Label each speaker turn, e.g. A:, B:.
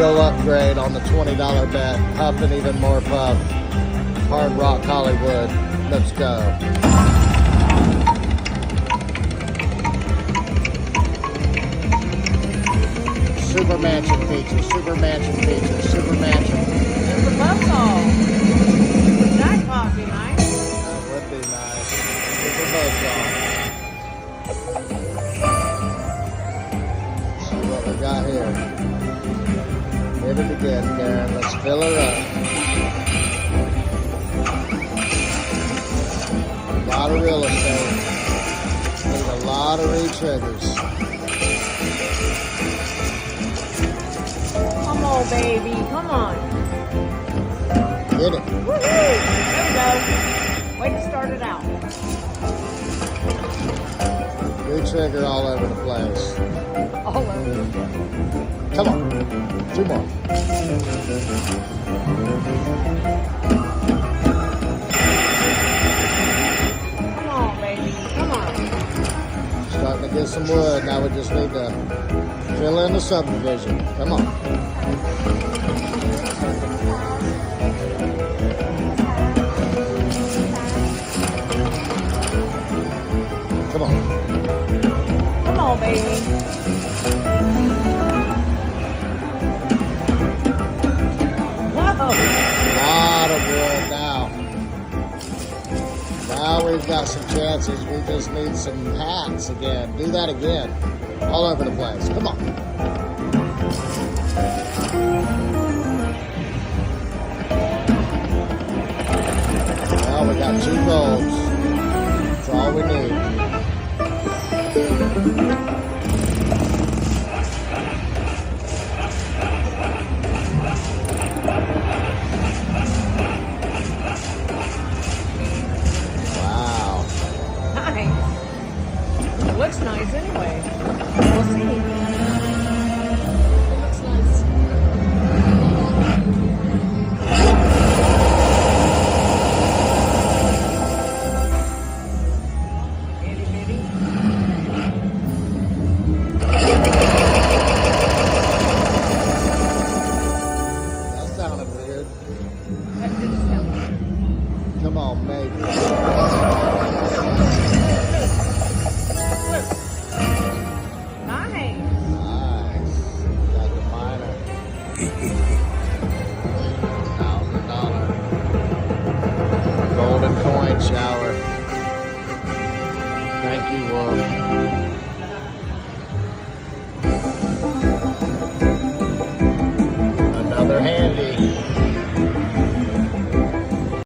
A: real upgrade on the $20 bet. Huff and even more puff. Hard Rock Hollywood. Let's go. Super mansion feature, super mansion feature, super mansion.
B: There's a buzzsaw. Jackpot be nice.
A: That would be nice. Super buzzsaw. See what we got here. Hit it again, Karen. Let's fill her up. A lot of real estate. Need a lot of re-triggers.
B: Come on, baby. Come on.
A: Hit it.
B: Woohoo! There we go. Way to start it out.
A: Re-trigger all over the place.
B: All over.
A: Come on. 2 more.
B: Come on, baby. Come on.
A: Starting to get some wood. Now we just need to fill in the subdivision. Come on. Come on.
B: Come on, baby. Whoa.
A: Lot of wood now. Now we've got some chances. We just need some hats again. Do that again. All over the place. Come on. Now we got 2 golds. That's all we need. Wow.
B: Nice. It looks nice anyway. We'll see.